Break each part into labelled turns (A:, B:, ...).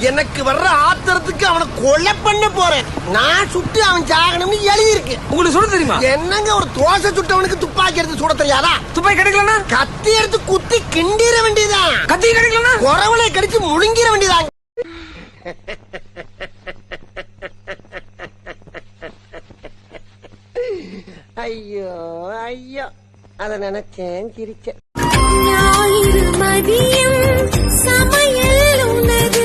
A: எனக்கு வர்ற ஆத்திரத்துக்கு அவனை கொலை பண்ண போறேன். நான் சுட்டு அவன் சாகணும்னு எழுதி இருக்கு.
B: உங்களுக்கு சுட தெரியுமா?
A: என்னங்க ஒரு தோசை சுட்டவனுக்கு துப்பாக்கி எடுத்து சுட தெரியாதா?
B: துப்பாக்கி கிடைக்கலனா
A: கத்தி எடுத்து குத்தி கிண்டிர வேண்டியதான்.
B: கத்தி கிடைக்கலனா
A: குறவளை கடிச்சு முழுங்கிர வேண்டியதான். ஐயோ ஐயோ அத நினைச்சேன் சிரிச்சேன்.
C: ஞாயிறு மதியம் சமையல் உனது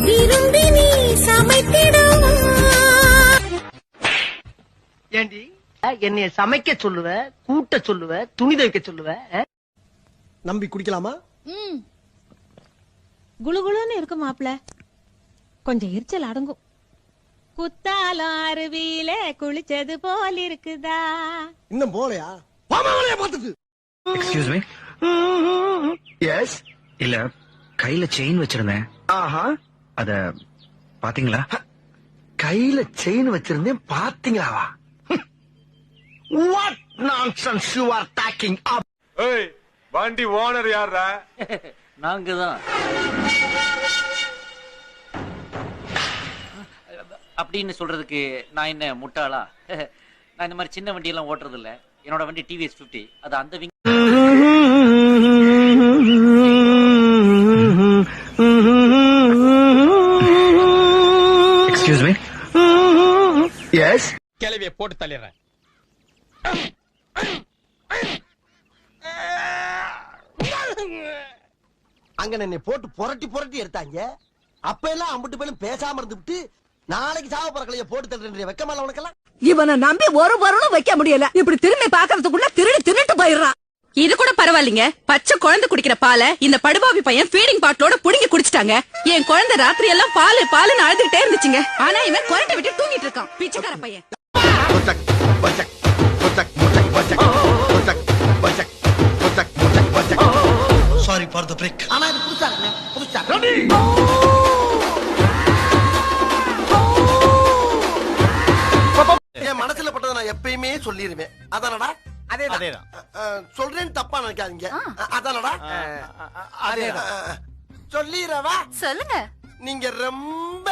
C: விரும்பி நீ சமைத்திடுவா.
A: ஏண்டி என்னைய சமைக்க சொல்லுவ, கூட்ட சொல்லுவ, துணி துவைக்க சொல்லுவ, நம்பி குடிக்கலாமா?
D: குளுகுளுன்னு இருக்கு மாப்ள, கொஞ்சம் எரிச்சல் அடங்கும். குத்தாலம் அருவியில குளிச்சது போல் இருக்குதா?
A: இன்னும் போலையா? பாமாவளைய பார்த்துட்டு.
E: Excuse me.
A: எஸ்.
E: இல்ல, கையில செயின் வச்சிருந்தேன்.
A: ஆஹா.
E: அத பாத்தீங்களா?
A: கையில செயின் வச்சிருந்தேன் பாத்தீங்களாவா? What nonsense you are talking up?
F: ஏய், வண்டி ஓனர் யாரா?
G: நாங்க தான். அப்படின்னு சொல்றதுக்கு நான் என்ன முட்டாளா? நான் இந்த மாதிரி சின்ன வண்டி எல்லாம் ஓட்டுறது இல்ல. என்னோட வண்டி டிவிஎஸ் 50. அது அந்த விங்.
E: Excuse me.
A: எஸ்.
B: கிளவிய போட்டு தள்ளிடுறேன்.
A: அங்க என்னை போட்டு புரட்டி புரட்டி எடுத்தாங்க. அப்ப எல்லாம் அம்பிட்டு பேரும் பேசாம இருந்துட்டு நாளைக்கு சாவ பறக்கலைய போட்டு தள்ளுற வெக்கமால உனக்கெல்லாம்.
H: இவனை நம்பி ஒரு பொருளும் வைக்க முடியல. இப்படி திரும்பி பாக்குறதுக்குள்ள திருடி தின்னுட்டு போயிடுறான். இது கூட பரவாயில்லைங்க. பச்சை குழந்தை குடிக்கிற பாலை இந்த படுபாவி பையன் ஃபீடிங் பாட்டிலோட புடுங்கி குடிச்சிட்டாங்க. என் குழந்தை ராத்திரி எல்லாம் பாலு பாலுன்னு அழுதுகிட்டே இருந்துச்சுங்க. ஆனா இவன் குரட்டை விட்டு தூங்கிட்டு இருக்கான். பிச்சைக்கார பையன்.
A: Sorry for the break. ஆனா இது புதுசா இருக்குங்க. புதுசா. என் மனசுல பட்டதை நான் எப்பயுமே சொல்லிருவேன். அதானடா?
B: அதேதான்.
A: சொல்றேன்னு தப்பா நினைக்காதீங்க. அதானடா?
B: அதேதான்.
A: சொல்லிரவா?
C: சொல்லுங்க.
A: நீங்க ரொம்ப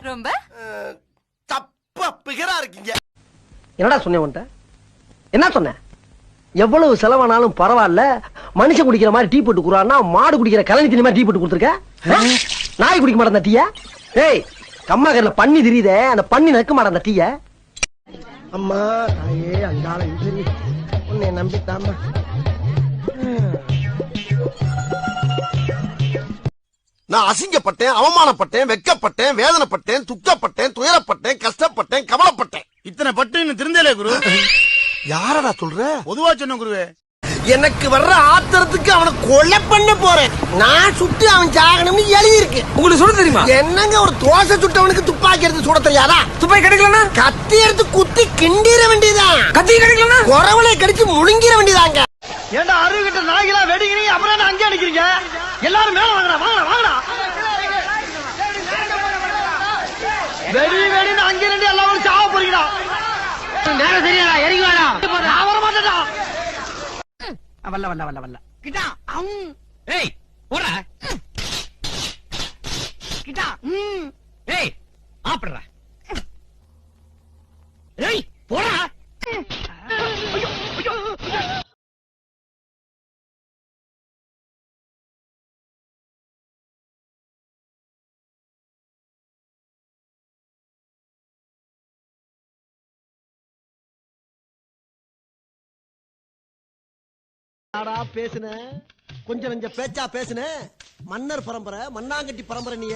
C: ரொம்ப
A: தப்பா பிகரா இருக்கீங்க. என்னடா சொன்னேன் உன்ட்ட? என்ன சொன்னேன்? எவ்வளவு செலவானாலும் பரவாயில்ல, மனுஷன் குடிக்கிற மாதிரி டீ போட்டு குடுறான்னா மாடு குடிக்கிற கலனி தண்ணி மாதிரி டீ போட்டு கொடுத்துருக்க. நாய் குடிக்க மாட்டேன் அந்த டீய. ஏய், கம்மாக்கர்ல பண்ணி தெரியுதே, அந்த பண்ணி நக்க மாட்டேன் அந்த டீய. அம்மா தாயே அங்கால இந்திரி உன்னை நம்பித்தாமா. நான் அசிங்கப்பட்டேன், அவமானப்பட்டேன், வெக்கப்பட்டேன், வேதனைப்பட்டேன், துக்கப்பட்டேன், துயரப்பட்டேன், கஷ்டப்பட்டேன், கவலைப்பட்டேன்.
B: இத்தனை பட்டு இன்னும் திருந்தலே குரு.
A: யாரடா சொல்ற?
B: பொதுவா சொன்ன குருவே.
A: எனக்கு வர்ற ஆத்திரத்துக்கு அவனை கொலை பண்ண போறேன். நான் சுட்டு அவன் சாகணும்னு எழுதி இருக்கு.
B: உங்களுக்கு சுட தெரியுமா?
A: என்னங்க ஒரு தோசை சுட்டவனுக்கு துப்பாக்கி எடுத்து சுட தெரியாதா?
B: துப்பாக்கி கிடைக்கலனா
A: கத்தி எடுத்து குத்தி கிண்டிர வேண்டியதான்.
B: கத்தி கிடைக்கலனா
A: குறவளை கடிச்சு முழுங்கிர வேண்டியதாங்க.
B: ஏண்டா அருகிட்ட நாய்களா வெடிக்கிறீங்க, அப்புறம் என்ன அங்கே அடிக்கிறீங்க? எல்லாரும் மேல வாங்கடா, வாங்கடா, வாங்கடா. வெடி வெடின்னு அங்கே ரெண்டு எல்லாரும் சாவ போறீங்கடா. நேரம் சரியா இறங்கி வாடா. நான் வர மாட்டேடா. வல்ல வல்ல வல்ல வல்ல கிட்டா. ஏய் போடா கிட்டா. ஏய் ஆப்றடா. ஏய் போடா. ஐயோ ஐயோ.
A: பேசுன கொஞ்சம் கொஞ்சம் பேச்சா பேசுன. மன்னர் பரம்பரை, மண்ணாங்கட்டி பரம்பரை. நீ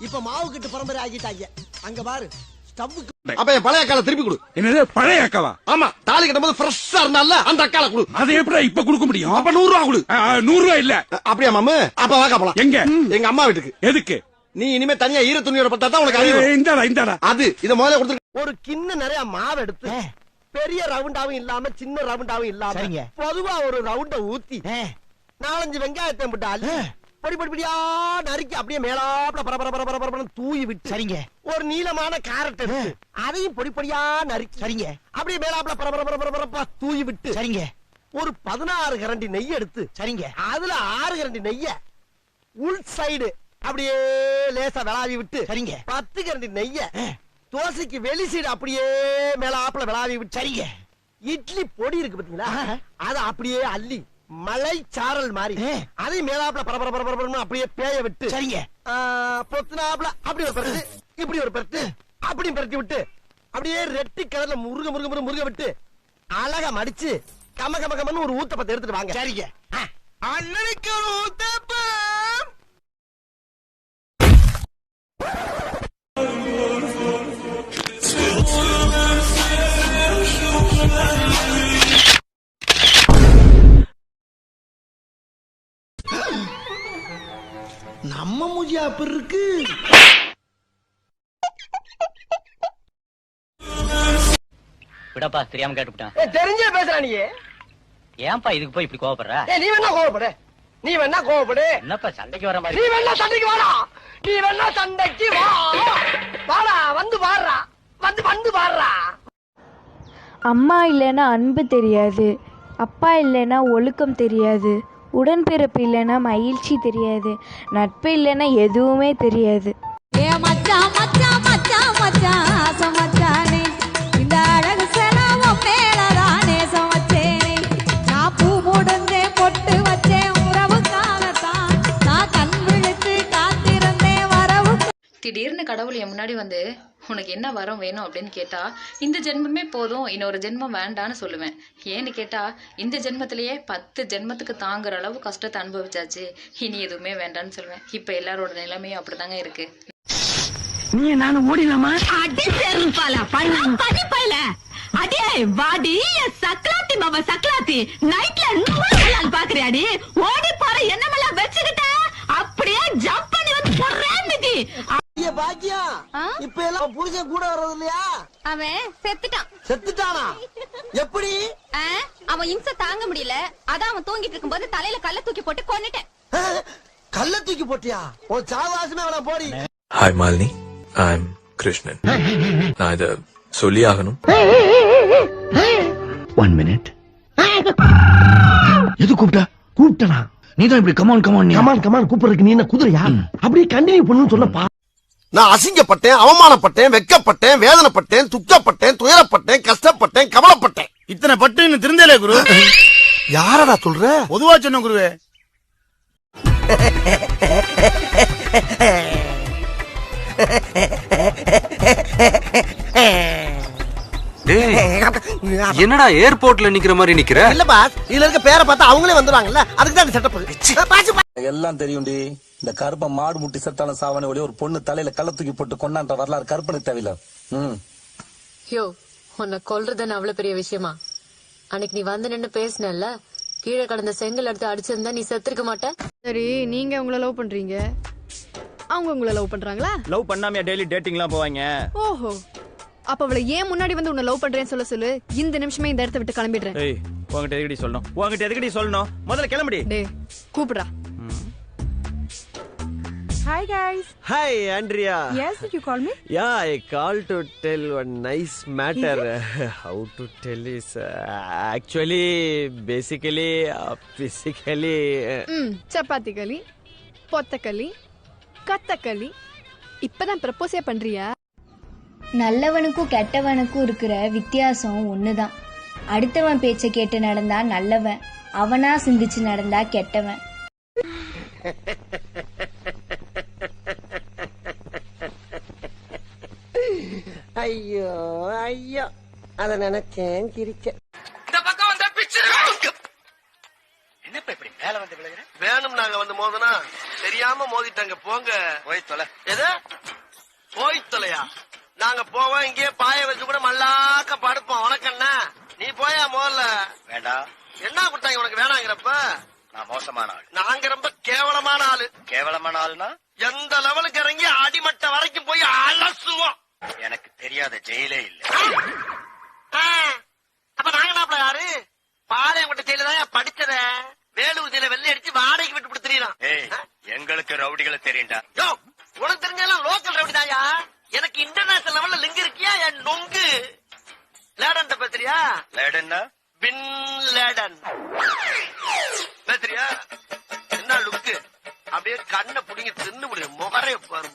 A: இப்ப மாவு கட்டு பரம்பரை ஆகிட்டாங்க. அங்க பாரு ஸ்டவ்வுக்கு. அப்ப என் பழைய அக்கால திருப்பி கொடு.
F: என்னது பழைய அக்காவா?
A: ஆமா, தாலி கட்டும்போது ஃப்ரெஷ்ஷா இருந்தால அந்த அக்கால கொடு.
F: அதை எப்படி இப்ப கொடுக்க முடியும்?
A: அப்ப 100 ரூபா கொடு.
F: 100 ரூபா இல்ல.
A: அப்படியா மாமு? அப்ப வாக்க போலாம்.
F: எங்க?
A: எங்க அம்மா வீட்டுக்கு.
F: எதுக்கு?
A: நீ இனிமே தனியா ஈர துணியோட பட்டா தான் உனக்கு அறிவு.
F: இந்தாடா இந்தாடா.
A: அது இத முதல்ல கொடுத்து. ஒரு கிண்ண நிறைய மாவு எடுத்து பெரிய ரவுண்டாவும் இல்லாம சின்ன ரவுண்டாவும் இல்லாம பொதுவா ஒரு ரவுண்ட ஊத்தி 4-5 வெங்காயத்தை போட்டு அள்ளி பொடி பொடி பொடியா நறுக்கி அப்படியே மேலாப்ல பரபர தூவி விட்டு. சரிங்க. ஒரு நீளமான கேரட் எடுத்து அதையும் பொடி பொடியா நறுக்கி. சரிங்க. அப்படியே மேலாப்ல பரபர தூவி விட்டு. சரிங்க. ஒரு 16 கரண்டி நெய் எடுத்து. சரிங்க. அதுல 6 கரண்டி நெய்ய உள் சைடு அப்படியே லேசா விளாவி விட்டு சரிங்க 10 கரண்டி நெய்ய தோசைக்கு வெளி சைடு அப்படியே மேலாப்புல விளாவி விட்டு சரிங்க இட்லி பொடி இருக்கு பாத்தீங்களா அத அப்படியே அள்ளி மலை சாரல் மாதிரி அதை மேலாப்புல பரபரன்னு அப்படியே பேய விட்டு சரிங்க பொத்துனாப்புல அப்படி ஒரு பரட்டு இப்படி ஒரு பரட்டு அப்படி பரட்டி விட்டு அப்படியே ரெட்டி கலர்ல முருக விட்டு அழகா மடிச்சு கமன்னு ஒரு ஊத்தப்பத்தை எடுத்துட்டு வாங்க சரிங்க அண்ணனுக்கு ஒரு ஊத்தப்பம் நம்ம மூஞ்சி அப்படி இருக்கு
G: விடப்பா தெரியாம கேட்டுவிட்டேன்.
A: தெரிஞ்சே பேசுற நீ
G: ஏன்பா இதுக்கு போய் இப்படி கோவப்படுற?
A: நீ வேணா கோவப்படு
G: என்னப்பா சண்டைக்கு வர மாதிரி?
A: நீ வேணா சண்டைக்கு வாடா வாடா வந்து பாடுறா
I: அம்மா இல்லைன்னா அன்பு தெரியாது, அப்பா இல்லைன்னா ஒழுக்கம் தெரியாது, உடன்பிறப்பு இல்லைன்னா மகிழ்ச்சி தெரியாது, நட்பு இல்லைன்னா எதுவுமே தெரியாது.
C: ஏ மச்சான் மச்சான் மச்சான் மச்சான் ஆசை மச்சானே இந்த அழகு செலவம் மேலதானே சமைச்சேனே நான் பூ முடிந்தேன் பொட்டு வச்சேன் உறவுக்காகத்தான் நான் கண் விழித்து காத்திருந்தேன் வரவு.
H: திடீர்னு கடவுள் என் முன்னாடி வந்து உனக்கு என்ன வரம் வேணும் அப்படின்னு கேட்டா இந்த ஜென்மமே போதும், இன்னொரு ஜென்மம் வேண்டான்னு சொல்லுவேன். ஏன்னு கேட்டா இந்த ஜென்மத்திலேயே 10 ஜென்மத்துக்கு தாங்குற அளவு கஷ்டத்தை அனுபவிச்சாச்சு, இனி எதுவுமே வேண்டான்னு சொல்லுவேன். இப்ப எல்லாரோட நிலைமையும் அப்படிதாங்க இருக்கு.
B: நீ நானும் ஓடிலாமா?
H: அடி செருப்பால பையல அடே வாடி சக்லாத்தி மாமா சக்லாத்தி நைட்ல நூறு பாக்குறியாடி ஓடி பாரு என்னமெல்லாம் வச்சுக்கிட்ட அப்படியே ஜம்ப் பண்ணி வந்து போறேன்னுடி.
A: பாக்கியா இப்ப எல்லாம் புருஷன் கூட வர்றது இல்லையா?
C: அவன்
A: செத்துட்டானா? எப்படி?
C: அவன் இம்சை தாங்க முடியல, அதான் அவன் தூங்கிட்டு இருக்கும்போது தலையில கல்ல தூக்கி போட்டு கொன்னுட்டேன்.
A: கல்ல தூக்கி போட்டியா? உன் சாவாசமே அவன போடி.
J: Hi Malini, I am Krishnan. நான் இத சொல்லி ஆகணும்.
B: 1 minute. எது கூப்பிட்டனா? நீதான் இப்படி கமான்
A: கூப்பிடுறதுக்கு நீ என்ன குதிரையா? அப்படியே கண்டினியூ பண்ணு சொல்லப்பா. நான் அசிங்கப்பட்டேன், அவமானப்பட்டேன், வெட்கப்பட்டேன், வேதனைப்பட்டேன், துக்கப்பட்டேன், துயரப்பட்டேன், கஷ்டப்பட்டேன், கவலைப்பட்டேன்.
B: இத்தனை பட்டு இன்னும் திருந்தலே குரு.
A: யாரடா சொல்ற?
B: பொதுவா சொன்ன குருவே.
E: என்னடா ஏர்போர்ட்ல நிக்கிற மாதிரி நிக்கிற?
A: இல்ல பாஸ், இதுல இருக்க பேரை பார்த்தா அவங்களே வந்துருவாங்கல்ல, அதுக்கு தான் செட்டப்.
K: எல்லாம் தெரியும்டி. இந்த கருப்ப மாடு முட்டி செத்தான சாவன ஒளி ஒரு பொண்ணு தலையில கள்ள தூக்கி போட்டு கொண்டான்ற வரலாறு கற்பனை தேவையில்ல.
I: யோ, உன்னை கொல்றதுன்னு அவ்வளவு பெரிய விஷயமா? அன்னைக்கு நீ வந்து நின்னு பேசினல்ல, கீழே கடந்த செங்கல் எடுத்து அடிச்சிருந்தா நீ செத்துருக்க மாட்ட. சரி, நீங்க உங்களை லவ் பண்றீங்க, அவங்க உங்களை லவ் பண்றாங்களா?
B: லவ் பண்ணாமையா டெய்லி டேட்டிங்லாம் போவாங்க?
I: ஓஹோ, அப்ப அவளை ஏன் முன்னாடி வந்து உன்னை லவ் பண்றேன்னு சொல்லு. இந்த நிமிஷமே இந்த இடத்த விட்டு கிளம்பிடுறேன்.
B: ஏய், உன்கிட்ட எதுக்கடி சொல்லணும்? முதல்ல கிளம்புடி.
I: டேய், கூப்பிடுறா. Hi guys.
A: Hi Andrea.
I: Yes, did you call me?
A: Yeah, I called to tell one nice matter. How to tell is actually, basically, physically.
I: Chapati களி, பொத்தக்களி, கத்தக்களி. இப்பதான் ப்ரப்போஸே பண்றியா?
C: நல்லவனுக்கும் கெட்டவனுக்கும் இருக்கிற வித்தியாசம் ஒண்ணுதான். அடுத்தவன் பேச்சை கேட்டு நடந்தா நல்லவன், அவனா சிந்திச்சு நடந்தா கெட்டவன்.
A: ஐயோ ஐயோ, அத நினைச்சேன் கிரிக்க.
B: இந்த பக்கம் வந்தா பிச்சு. என்னப்பா இப்படி மேல வந்து விழுகுற?
A: வேணும் நாங்க வந்து மோதனா தெரியாம மோதிட்டாங்க. போங்க
B: போய் தொலை.
A: எது போய் தொலையா? நாங்க போவோம், இங்கே பாய வச்சு கூட மல்லாக்க படுப்போம். உனக்கு என்ன? நீ போயா முதல்ல.
B: வேண்டாம்.
A: என்ன கொடுத்தாங்க உனக்கு வேணாங்கிறப்ப?
B: நான் மோசமான ஆள்.
A: நாங்க ரொம்ப கேவலமான ஆளு.
B: கேவலமான ஆளுனா
A: எந்த லெவலுக்கு இறங்கி அடிமட்ட வரைக்கும் போய் அலசுவோம்.
B: எனக்கு தெரியாத ஜெயிலே இல்ல.
A: அப்ப நாங்க என்ன யாரு? பாளையங்கோட்டை ஜெயில தான் படிச்சத. வேலூர் ஜெயில வெள்ளை அடிச்சு வாடகைக்கு விட்டு தெரியுறான்.
B: ஏய், எங்களுக்கு ரவுடிகளை தெரியும்டா.
A: யோ, உனக்கு தெரிஞ்சாலும் லோக்கல் ரவுடி தாயா. எனக்கு இன்டர்நேஷனல் லெவல்ல லிங்க் இருக்கியா? என் நொங்கு லேடன் பேசுறியா?
B: லேடன்னா
A: பின் லேடன் பேசுறியா? என்ன லுக்கு? அப்படியே கண்ணை புடிங்க தின்னு முடியும் முகரே பாரு